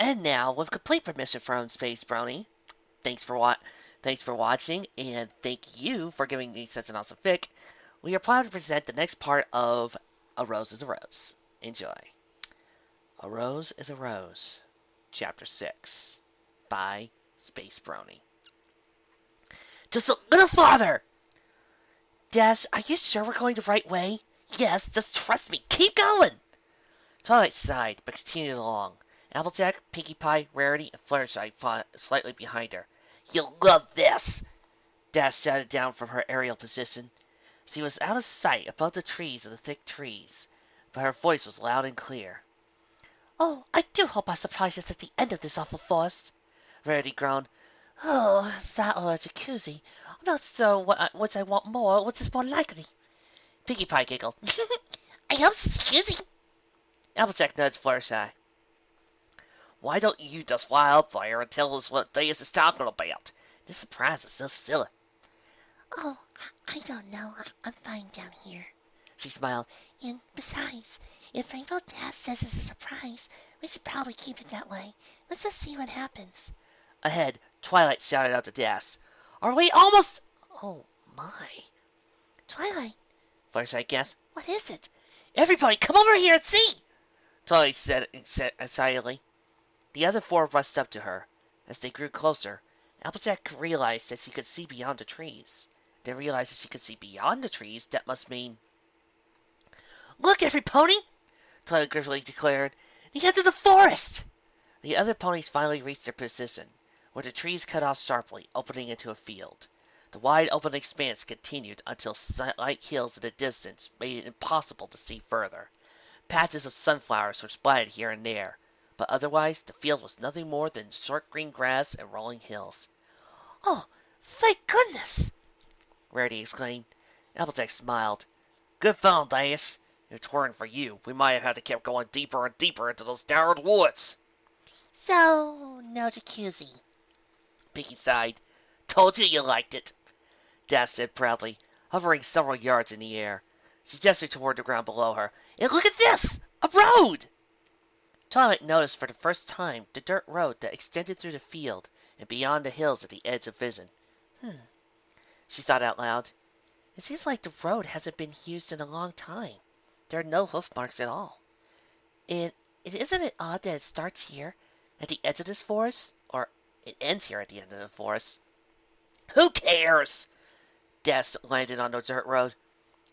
And now, with complete permission from spacebrony, thanks for thanks for watching, and thank you for giving me such an awesome fic. We are proud to present the next part of A Rose is a Rose. Enjoy. A Rose is a Rose, Chapter 6, by spacebrony. Just a little farther! Dash, are you sure we're going the right way? Yes, just trust me. Keep going! Twilight sighed, but continued along. Applejack, Pinkie Pie, Rarity, and Fluttershy followed slightly behind her. You'll love this! Dash shouted down from her aerial position. She was out of sight above the trees of the thick trees, but her voice was loud and clear. Oh, I do hope our surprise is at the end of this awful forest. Rarity groaned. Oh, that or a jacuzzi. I'm not sure which I want more, which is more likely. Pinkie Pie giggled. I hope it's a jacuzzi. Applejack nudged Fluttershy. Why don't you just fly up there and tell us what Deus is talking about? This surprise is so silly. Oh, I don't know. I'm fine down here. She smiled. And besides, if Rainbow Dash says it's a surprise, we should probably keep it that way. Let's just see what happens. Ahead, Twilight shouted out to Dash. Are we almost... Oh, my. Twilight. Fluttershy guessed. What is it? Everybody, come over here and see! Twilight said excitedly. The other four rushed up to her. As they grew closer, Applejack realized that she could see beyond the trees. Then realized that she could see beyond the trees, that must mean... Look, every pony! Twilight gravely declared. The end of the forest! The other ponies finally reached their position, where the trees cut off sharply, opening into a field. The wide open expanse continued until slight hills in the distance made it impossible to see further. Patches of sunflowers were spotted here and there, but otherwise the field was nothing more than short green grass and rolling hills. Oh, thank goodness! Rarity exclaimed. Applejack smiled. Good fellow, Dash. If it weren't for you, we might have had to keep going deeper and deeper into those downward woods. So, no jacuzzi. Pinkie sighed. Told you liked it, Dash said proudly, hovering several yards in the air. She gestured toward the ground below her. And look at this! A road! Twilight noticed for the first time the dirt road that extended through the field and beyond the hills at the edge of vision. She thought out loud. It seems like the road hasn't been used in a long time. There are no hoof marks at all. And isn't it odd that it starts here, at the edge of this forest? Or it ends here at the end of the forest? Who cares? Dash landed on the dirt road.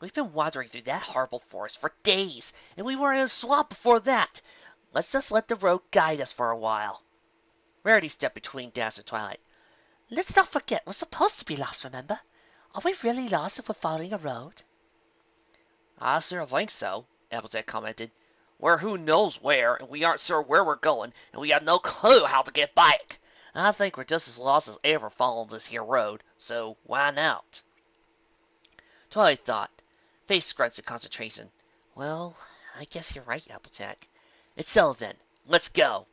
We've been wandering through that horrible forest for days, and we were in a swamp before that. Let's just let the road guide us for a while. Rarity stepped between Dash and Twilight. Let's not forget we're supposed to be lost, remember? Are we really lost if we're following a road? I sure think so, Applejack commented. We're who knows where, and we aren't sure where we're going, and we have no clue how to get back. I think we're just as lost as ever following this here road, so why not? Twilight thought, face scrunched in concentration. Well, I guess you're right, Applejack. It's settled then. Let's go.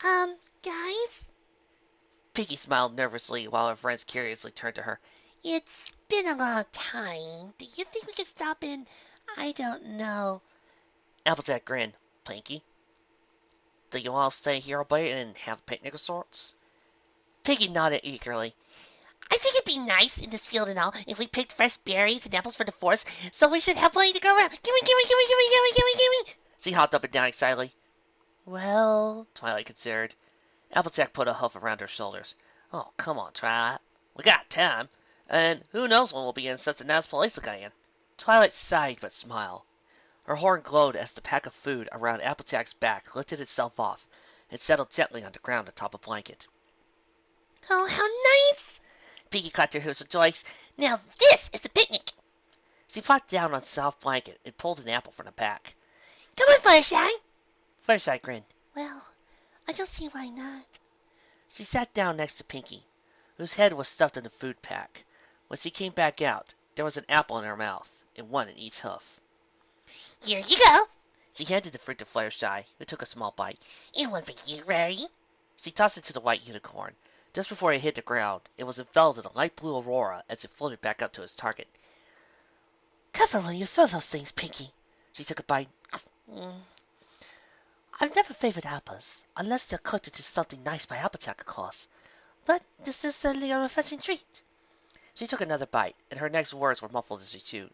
Guys? Pinkie smiled nervously while her friends curiously turned to her. It's been a long time. Do you think we could stop in, I don't know? Applejack grinned. Pinkie? Do you want to stay here a bit and have a picnic of sorts? Pinkie nodded eagerly. I think it'd be nice in this field and all if we picked fresh berries and apples for the forest, so we should have plenty to go around. Gimme! She hopped up and down excitedly. Well, Twilight considered. Applejack put a hoof around her shoulders. Oh, come on, Twilight. We got time. And who knows when we'll be in such a nice place again. Twilight sighed but smiled. Her horn glowed as the pack of food around Applejack's back lifted itself off and settled gently on the ground atop a blanket. Oh, how nice! Pinkie clapped her heels with joy. Now this is a picnic! She flopped down on the soft blanket and pulled an apple from the pack. Come on, Fluttershy! Fluttershy grinned. Well, I don't see why not. She sat down next to Pinkie, whose head was stuffed in the food pack. When she came back out, there was an apple in her mouth, and one in each hoof. Here you go. She handed the fruit to Fluttershy, who took a small bite. And one for you, Rarity. She tossed it to the white unicorn. Just before it hit the ground, it was enveloped in a light blue aurora as it floated back up to its target. Careful when you throw those things, Pinkie. She took a bite. I've never favored apples, unless they're cooked into something nice by Applejack, of course. But this is certainly a refreshing treat. She took another bite, and her next words were muffled as she chewed.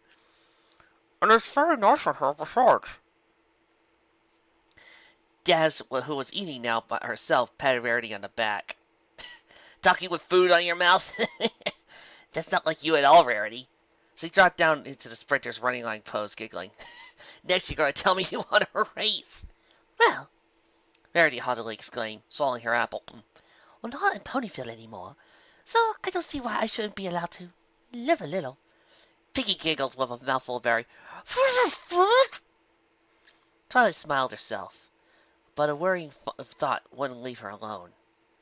And it's very nice of her besides. Daz, who was eating now by herself, patted Rarity on the back. Talking with food on your mouth? That's not like you at all, Rarity. She dropped down into the sprinter's running line pose, giggling. Next you're going to tell me you want a race. Well, Rarity haughtily exclaimed, swallowing her apple. we're not in Ponyville anymore, so I don't see why I shouldn't be allowed to live a little. Piggy giggled with a mouthful of berry. Twilight smiled herself, but a worrying thought wouldn't leave her alone.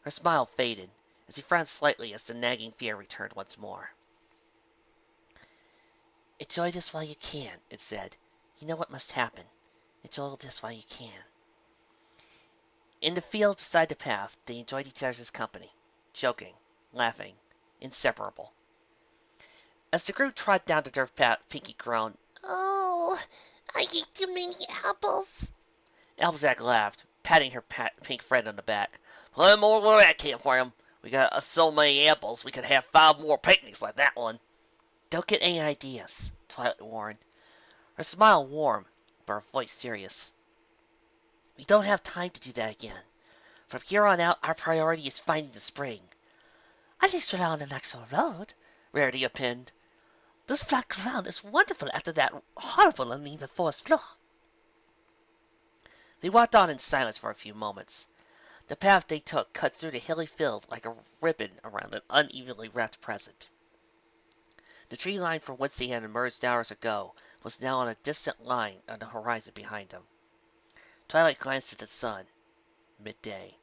Her smile faded, as he frowned slightly as the nagging fear returned once more. Enjoy this while you can, it said. You know what must happen. Enjoy this while you can. In the field beside the path, they enjoyed each other's company, joking, laughing, inseparable. As the group trod down the dirt path, Pinky groaned. Oh, I eat too many apples. Applejack laughed, patting her pink friend on the back. Plenty more where that came from. We got so many apples, we could have 5 more picnics like that one. Don't get any ideas, Twilight warned. Her smile warm, but her voice serious. We don't have time to do that again. From here on out, our priority is finding the spring. At least we're on the next road, Rarity opined. This flat ground is wonderful after that horrible uneven forest floor. They walked on in silence for a few moments. The path they took cut through the hilly field like a ribbon around an unevenly wrapped present. The tree line from whence they had emerged hours ago was now on a distant line on the horizon behind them. Twilight glanced at the sun. Midday.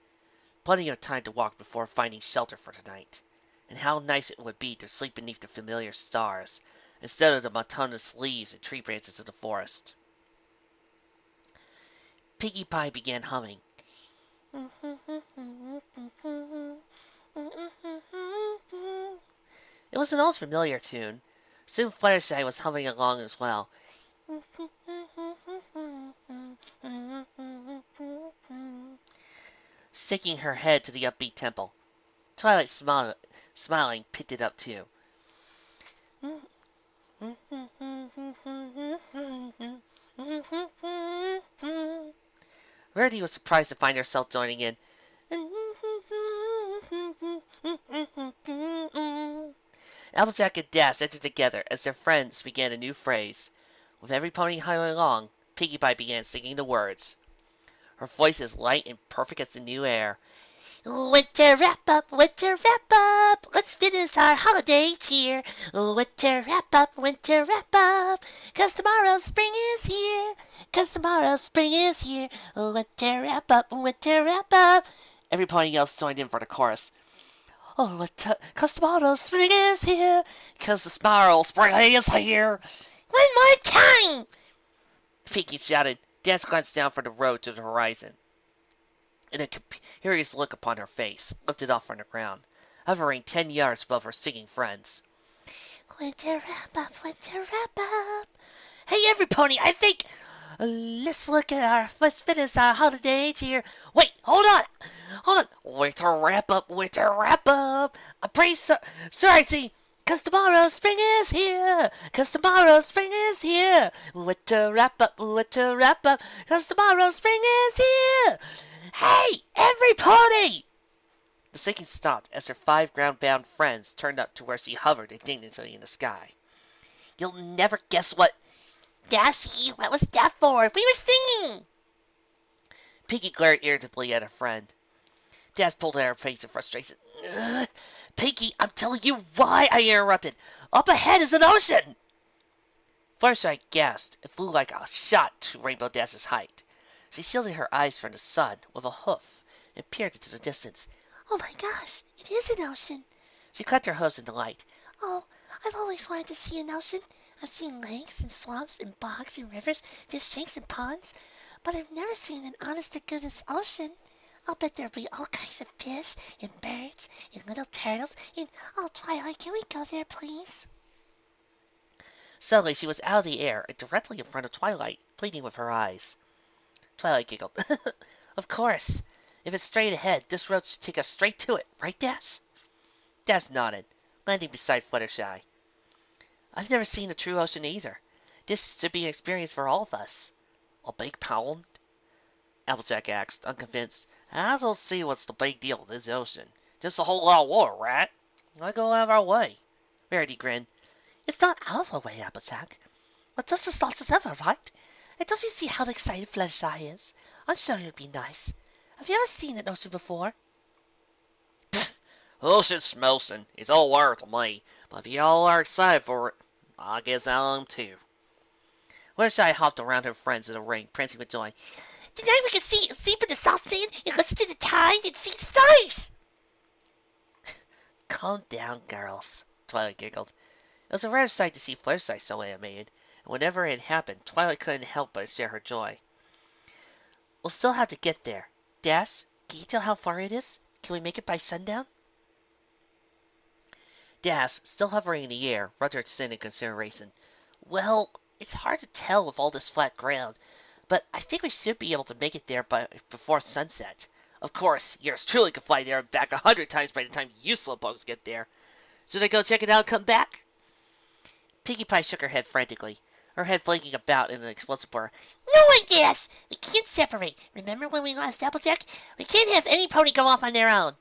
Plenty of time to walk before finding shelter for the night. And how nice it would be to sleep beneath the familiar stars, instead of the monotonous leaves and tree branches of the forest. Piggy Pie began humming. It was an old familiar tune. Soon Fluttershy was humming along as well. Sticking her head to the upbeat tempo. Twilight, smiling, picked it up too. Rarity was surprised to find herself joining in. Applejack and Dash entered together as their friends began a new phrase. With every pony hurrying along, Pinkie Pie began singing the words. Her voice as light and perfect as the new air. Winter wrap up, let's finish our holidays here. Winter wrap up, 'cause tomorrow spring is here. 'Cause tomorrow spring is here. Winter wrap up, Every pony else joined in for the chorus. Oh, 'cause tomorrow spring is here. 'Cause tomorrow spring is here. One more time! Pinkie shouted. Dash glanced down from the road to the horizon. And a curious look upon her face, lifted off from the ground, hovering 10 yards above her singing friends. Winter wrap up. Hey, every pony, I think. Let's finish our holidays here. Wait, hold on. Winter wrap up. I'm pretty sure I see. 'Cause tomorrow spring is here. 'Cause tomorrow spring is here. Winter wrap up. 'Cause tomorrow spring is here. Hey, every pony! The singing stopped as her 5 ground-bound friends turned up to where she hovered indignantly in the sky. You'll never guess what. Dassy, what was that for? We were singing! Pinkie glared irritably at her friend. Dash pulled at her face in frustration. Pinkie, I'm telling you why I interrupted. Up ahead is an ocean! Fluttershy gasped and flew like a shot to Rainbow Dash's height. She shielded her eyes from the sun with a hoof and peered into the distance. Oh my gosh, it is an ocean. She clapped her hooves in delight. Oh, I've always wanted to see an ocean. I've seen lakes and swamps and bogs and rivers, fish tanks and ponds, but I've never seen an honest-to-goodness ocean. I'll bet there'll be all kinds of fish and birds and little turtles and, oh, Twilight, can we go there, please? Suddenly she was out of the air and directly in front of Twilight, pleading with her eyes. Twilight giggled. course. If it's straight ahead, this road should take us straight to it, right, Des? Des nodded, landing beside Fluttershy. I've never seen a true ocean either. This should be an experience for all of us. A big pound? Applejack asked, unconvinced. I don't see what's the big deal with this ocean. Just a whole lot of water, right? Why go out of our way? Rarity grinned. It's not out of our way, Applejack. But just as lost as ever, right? And don't you see how excited Fluttershy is? I'm sure it'll be nice. Have you ever seen an ocean before? Ocean smoking. It's all water to me. But if y'all are excited for it, I guess I am too. Fluttershy hopped around her friends in a ring, prancing with joy. Tonight we can sleep in the salt sand and listen to the tide and see the stars. Calm down, girls, Twilight giggled. It was a rare sight to see Fluttershy so animated, and whenever it happened, Twilight couldn't help but share her joy. We'll still have to get there. Dash, can you tell how far it is? Can we make it by sundown? Dash, still hovering in the air, rubbed her chin in consideration. Well, it's hard to tell with all this flat ground, but I think we should be able to make it there before sunset. Of course, yours truly could fly there and back 100 times by the time you slowpokes get there. Should I go check it out and come back? Pinkie Pie shook her head frantically, her head flaking about in an explosive blur. No, I guess. We can't separate. Remember when we lost Applejack? We can't have any pony go off on their own.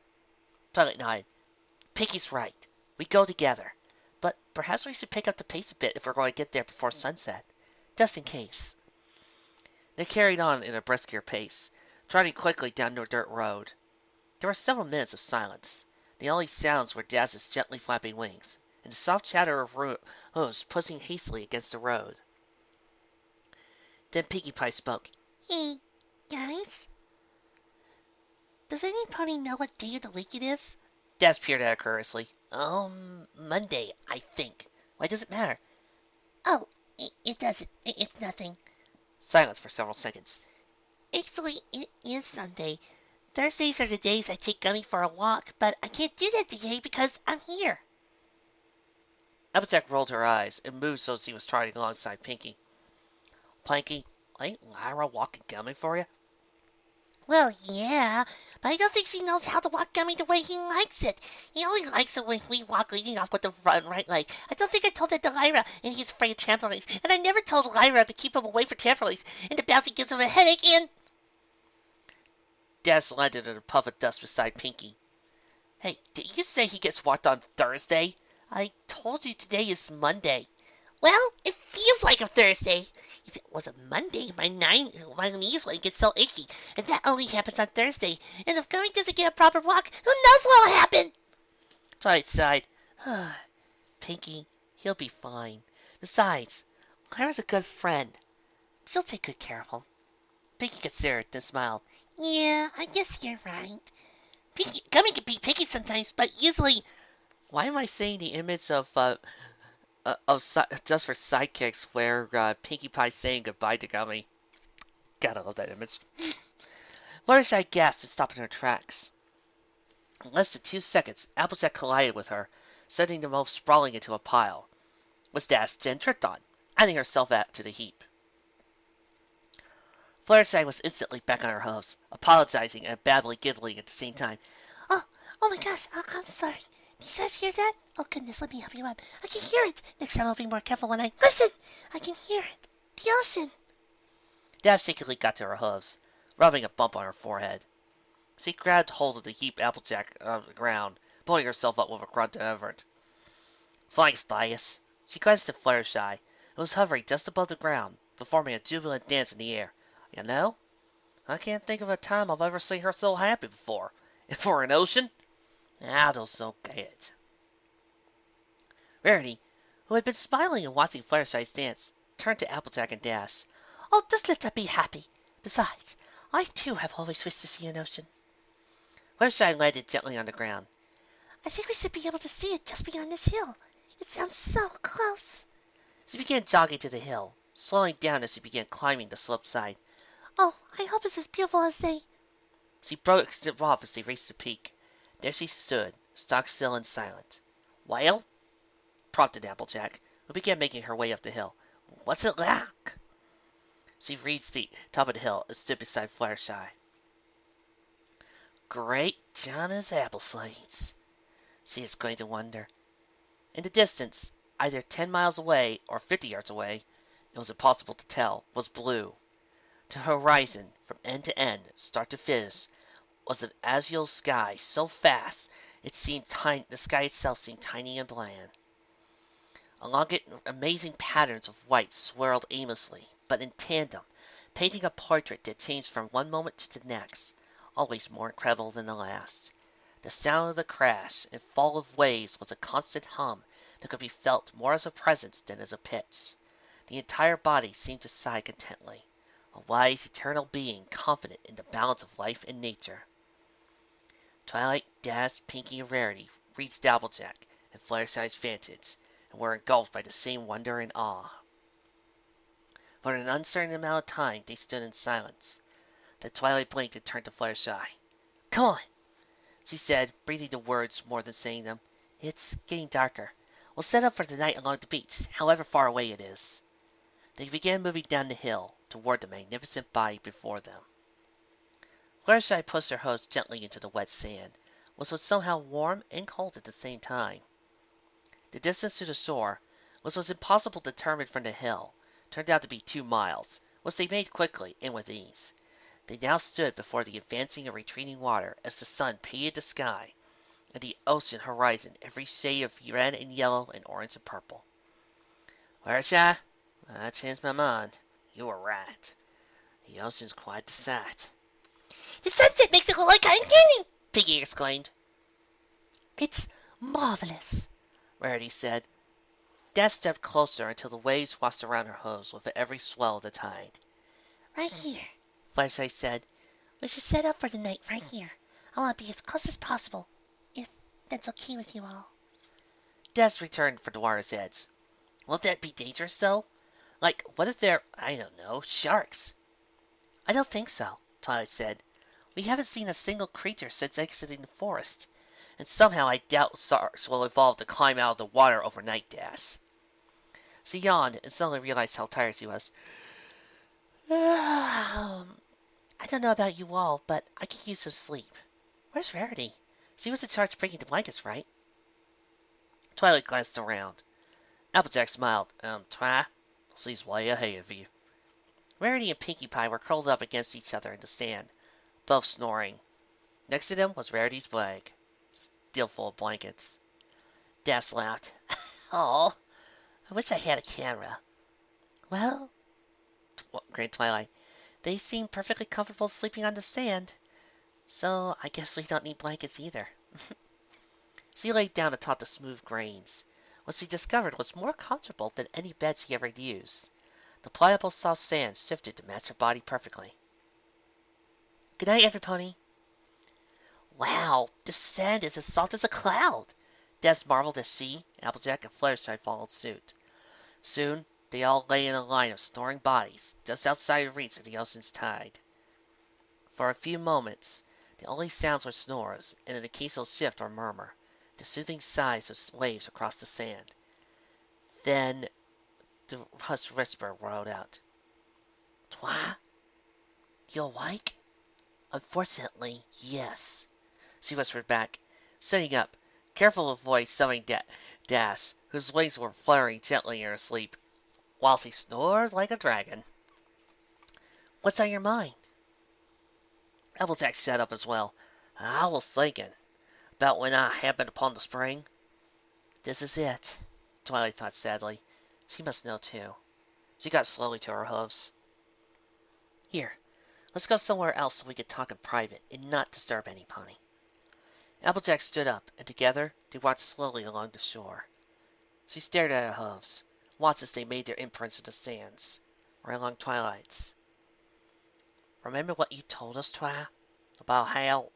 Twilight nodded. Pinkie's right. We go together. But perhaps we should pick up the pace a bit if we're going to get there before sunset. Just in case. They carried on in a brisker pace, trotting quickly down the dirt road. There were several minutes of silence. The only sounds were Dazz's gently flapping wings, and the soft chatter of hooves pushing hastily against the road. Then Pinkie Pie spoke. Hey, guys? Does any pony know what day of the week it is? Daz peered at her curiously. Monday, I think. Why does it matter? Oh, it doesn't. It's nothing. Silence for several seconds. Actually, it is Sunday. Thursdays are the days I take Gummy for a walk, but I can't do that today because I'm here. Applejack rolled her eyes and moved so she was trotting alongside Pinkie. Planky, ain't Lyra walking Gummy for you? Well, yeah, but I don't think she knows how to walk Gummy the way he likes it. He only likes it when we walk leading off with the front right leg. I don't think I told that to Lyra, and he's afraid of trampolines. And I never told Lyra to keep him away from trampolines, and the bouncy gives him a headache, and... Daz landed in a puff of dust beside Pinkie. Hey, did you say he gets walked on Thursday? I told you today is Monday. Well, it feels like a Thursday. If it was a Monday, my knees would get so achy, and that only happens on Thursday. And if Gummy doesn't get a proper walk, who knows what'll happen? Twilight sighed. Pinkie, he'll be fine. Besides, Clara's a good friend. She'll take good care of him. Pinkie considered, then smiled. Yeah, I guess you're right. Gummy can be picky sometimes, but usually... Why am I saying the image of Just for Sidekicks where Pinkie Pie saying goodbye to Gummy? Gotta love that image. Fluttershy gasped and stopped in her tracks. In less than 2 seconds, Applejack collided with her, sending them both sprawling into a pile. Was Dash Jen tripped on, adding herself out to the heap. Fluttershy was instantly back on her hooves, apologizing and badly giggling at the same time. Oh my gosh, I'm sorry. Did you guys hear that? Oh goodness, let me help you up. I can hear it. Next time I'll be more careful when I... Listen! I can hear it. The ocean. Dash secretly got to her hooves, rubbing a bump on her forehead. She grabbed hold of the heap Applejack on the ground, pulling herself up with a grunt of effort. Thanks, Dias. She glanced at Fluttershy, who was hovering just above the ground, performing a jubilant dance in the air. You know, I can't think of a time I've ever seen her so happy before. And for an ocean, I don't so get it. Rarity, who had been smiling and watching Fluttershy's dance, turned to Applejack and Dash. Oh, just let her be happy. Besides, I too have always wished to see an ocean. Fluttershy landed gently on the ground. I think we should be able to see it just beyond this hill. It sounds so close. She began jogging to the hill, slowing down as she began climbing the slope side. Oh, I hope it's as beautiful as they... She broke off as they reached the peak. There she stood, stock still and silent. Well? Prompted Applejack, who began making her way up the hill. What's it like? She reached the top of the hill and stood beside Fluttershy. Great John's apple slates, she exclaimed in wonder. In the distance, either 10 miles away or 50 yards away, it was impossible to tell, was blue. To the horizon, from end to end, start to finish, was an azure sky so vast it seemed tiny. The sky itself seemed tiny and bland. Along it, amazing patterns of white swirled aimlessly, but in tandem, painting a portrait that changed from one moment to the next, always more incredible than the last. The sound of the crash and fall of waves was a constant hum that could be felt more as a presence than as a pitch. The entire body seemed to sigh contentedly, a wise, eternal being confident in the balance of life and nature. Twilight, Dash, Pinkie, and Rarity reached Applejack and Fluttershy's vantage, and were engulfed by the same wonder and awe. For an uncertain amount of time they stood in silence. Then Twilight blinked and turned to Fluttershy. "Come on," she said, breathing the words more than saying them. "It's getting darker. We'll set up for the night along the beach, however far away it is." They began moving down the hill toward the magnificent body before them. Fluttershy pushed her host gently into the wet sand, which was somehow warm and cold at the same time. The distance to the shore, which was impossible to determine from the hill, turned out to be 2 miles, which they made quickly and with ease. They now stood before the advancing and retreating water as the sun painted the sky and the ocean horizon every shade of red and yellow and orange and purple. "Fluttershy, I changed my mind. You were right. The ocean's quite the sight." The sunset makes it look like cotton candy, Piggy exclaimed. "It's marvelous," Rarity said. Dash stepped closer until the waves washed around her hose with every swell of the tide. "Right here," Fluttershy said. "we should set up for the night right here. I want to be as close as possible, if that's okay with you all." Dash returned for the water's edge. "Won't that be dangerous, though? Like, what if they're, I don't know, sharks?" "I don't think so," Twilight said. "We haven't seen a single creature since exiting the forest, and somehow I doubt sharks will evolve to climb out of the water overnight, Dash." She yawned and suddenly realized how tired she was. I don't know about you all, but I could use some sleep. Where's Rarity? She was in charge of bringing the blankets, right? Twilight glanced around. Applejack smiled. Twi, she's way ahead of you." Rarity and Pinkie Pie were curled up against each other in the sand, both snoring. Next to them was Rarity's bag, still full of blankets. Dash laughed. "Oh, I wish I had a camera." Well, Grinned Twilight, "they seem perfectly comfortable sleeping on the sand, so I guess we don't need blankets either." She laid down atop the smooth grains. What she discovered was more comfortable than any bed she ever used. The pliable soft sand shifted to match her body perfectly. "Good night, everybody." "Wow, the sand is as soft as a cloud!" Des marveled as she, Applejack, and Fluttershy followed suit. Soon they all lay in a line of snoring bodies, just outside the reach of the ocean's tide. For a few moments the only sounds were snores, and an occasional shift or murmur, the soothing sighs of waves across the sand. Then the hushed whisper rolled out. "Twi, you awake?" "Unfortunately, yes," she whispered back, sitting up, careful to avoid summoning Dash, whose wings were fluttering gently in her sleep, while she snored like a dragon. "What's on your mind?" Applejack sat up as well. "I was thinking about when I happened upon the spring." "This is it," Twilight thought sadly. She must know, too. She got slowly to her hooves. "Here, let's go somewhere else so we can talk in private and not disturb any pony." Applejack stood up, and together they walked slowly along the shore. She stared at her hooves, watched as they made their imprints in the sands, right along Twilight's. "Remember what you told us, Twi, about how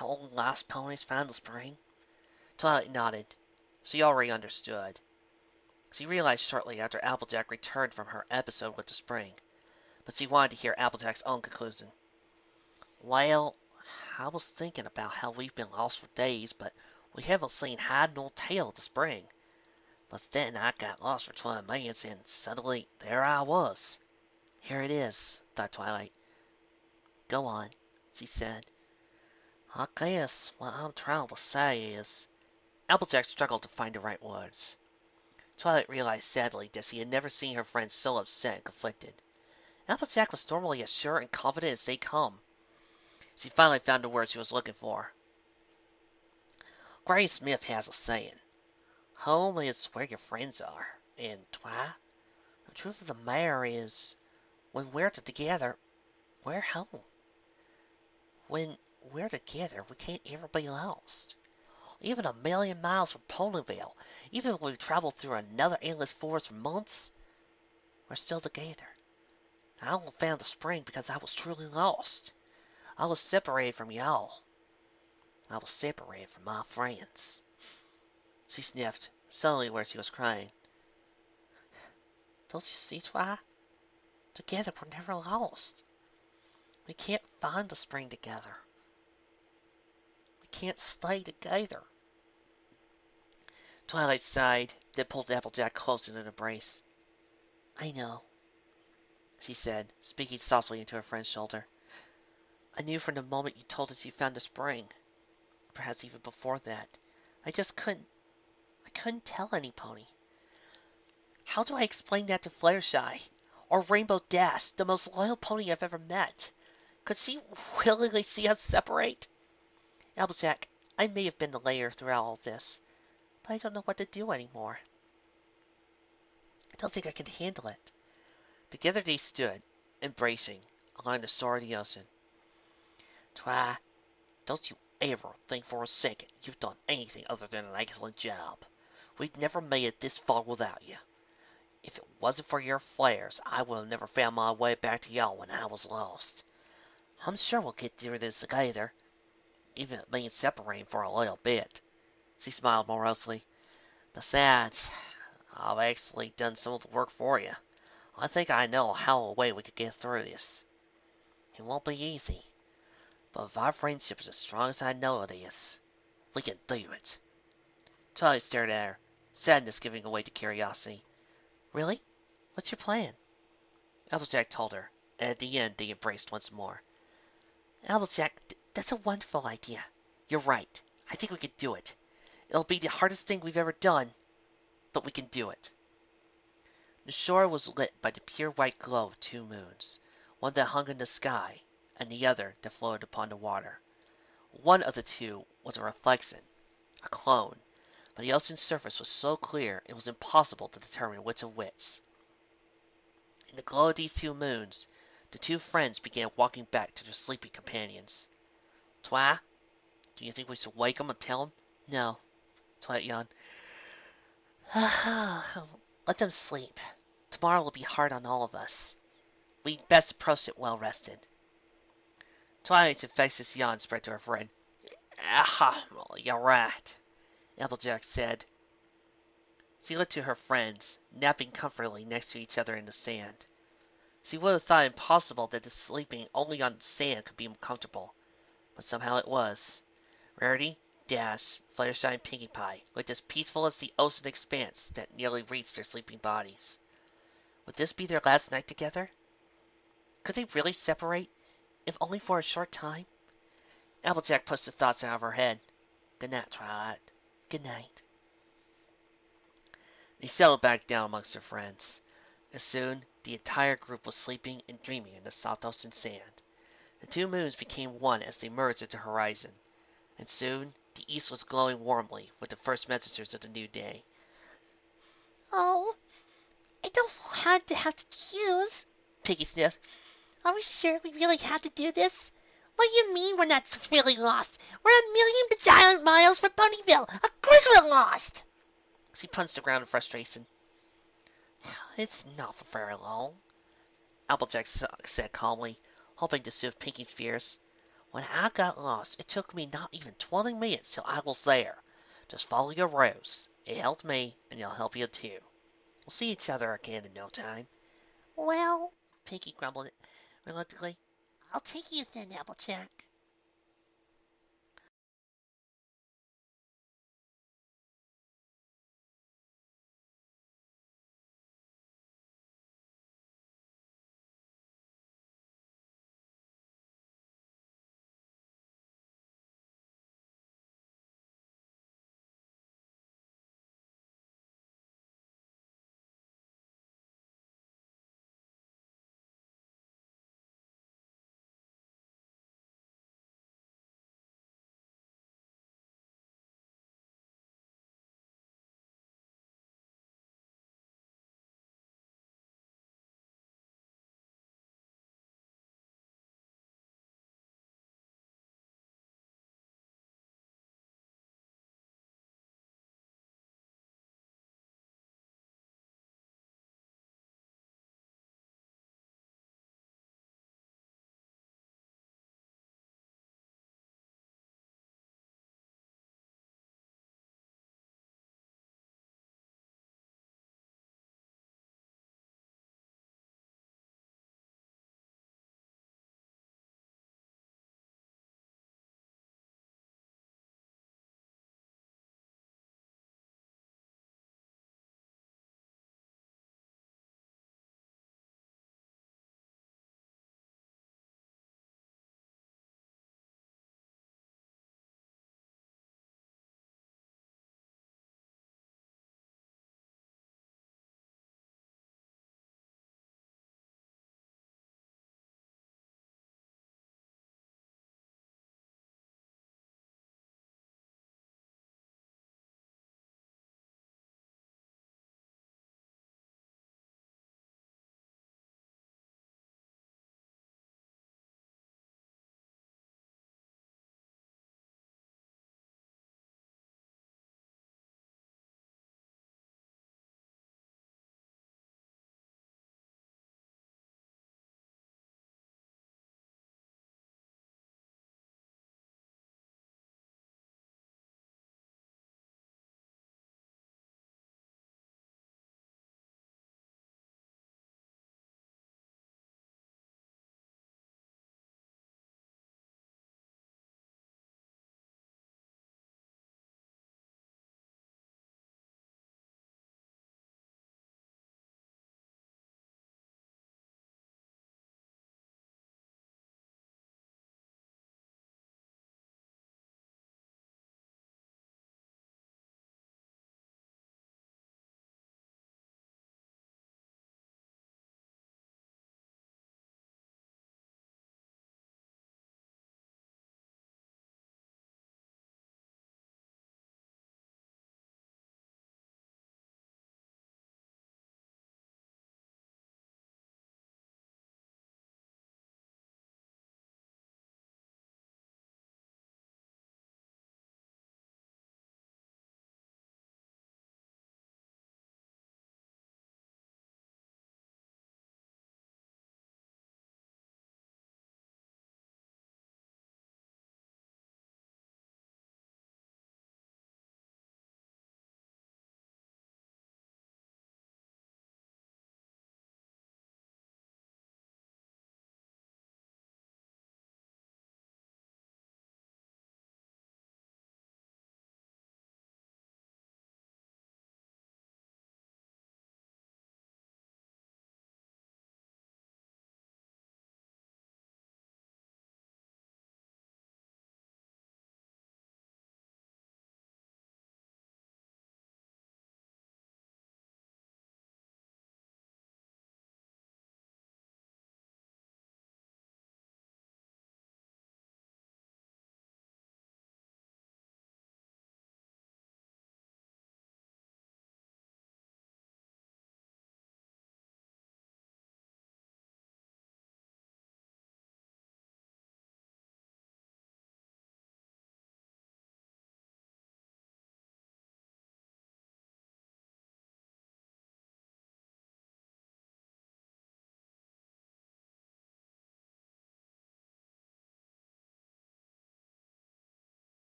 old lost ponies find the spring?" Twilight nodded. She already understood. She realized shortly after Applejack returned from her episode with the spring, but she wanted to hear Applejack's own conclusion. "Well, I was thinking about how we've been lost for days, but we haven't seen hide nor tail of the spring. But then I got lost for 20 minutes, and suddenly there I was." "Here it is," thought Twilight. "Go on," she said. I guess what I'm trying to say is... Applejack struggled to find the right words. Twilight realized sadly that she had never seen her friend so upset and conflicted. Applejack was normally as sure and confident as they come. She finally found the word she was looking for. Granny Smith has a saying, home is where your friends are. And, Twi, the truth of the matter is, when we're together, we're home. When we're together, we can't ever be lost. Even 1,000,000 miles from Ponyville, even when we travel through another endless forest for months, we're still together. I only found the spring because I was truly lost. I was separated from y'all. I was separated from my friends. She sniffed, suddenly where she was crying. Don't you see, Twi? Together we're never lost. We can't find the spring together. We can't stay together. Twilight sighed, then pulled Applejack close in an embrace. I know, she said, speaking softly into her friend's shoulder. I knew from the moment you told us you found the spring. Perhaps even before that. I just couldn't. I couldn't tell any pony. How do I explain that to Fluttershy? Or Rainbow Dash, the most loyal pony I've ever met? Could she willingly see us separate? Applejack, I may have been the layer throughout all this, but I don't know what to do anymore. I don't think I can handle it. Together they stood, embracing, along the shore of the ocean. Twi, don't you ever think for a second you've done anything other than an excellent job. We'd never made it this far without you. If it wasn't for your flares, I would have never found my way back to y'all when I was lost. I'm sure we'll get through this together, even if it means separating for a little bit. She smiled morosely. Besides, I've actually done some of the work for you. I think I know how a way we could get through this. It won't be easy, but if our friendship is as strong as I know it is, we can do it. Charlie stared at her, sadness giving way to curiosity. Really? What's your plan? Applejack told her, and at the end they embraced once more. Applejack, that's a wonderful idea. You're right. I think we can do it. It'll be the hardest thing we've ever done, but we can do it. The shore was lit by the pure white glow of two moons, one that hung in the sky, and the other that floated upon the water. One of the two was a reflection, a clone, but the ocean's surface was so clear it was impossible to determine which of which. In the glow of these two moons, the two friends began walking back to their sleeping companions. Twi, do you think we should wake 'em and tell 'em? No, Twilight yawned. Let them sleep. Tomorrow will be hard on all of us. We'd best approach it well rested. Twilight's infectious yawn spread to her friend. Well, you're right, Applejack said. She looked to her friends, napping comfortably next to each other in the sand. She would have thought it impossible that the sleeping only on the sand could be comfortable, but somehow it was. Rarity, Dash, Fluttershy, and Pinkie Pie looked as peaceful as the ocean expanse that nearly reached their sleeping bodies. Would this be their last night together? Could they really separate, if only for a short time? Applejack pushed the thoughts out of her head. Good night, Twilight. Good night. They settled back down amongst their friends. And soon the entire group was sleeping and dreaming in the soft ocean sand. The two moons became one as they merged at the horizon, and soon the east was glowing warmly with the first messengers of the new day. Oh, I don't want to have to choose. Piggy sniffed. Are we sure we really have to do this? What do you mean we're not really lost? We're a million bazillion miles from Ponyville. Of course we're lost. She punched the ground in frustration. It's not for very long, Applejack said calmly, hoping to soothe Pinky's fears. When I got lost, it took me not even 20 minutes till I was there. Just follow your rose. It helped me, and it'll help you too. We'll see each other again in no time. Well, Pinky grumbled reluctantly. I'll take you then, Applejack.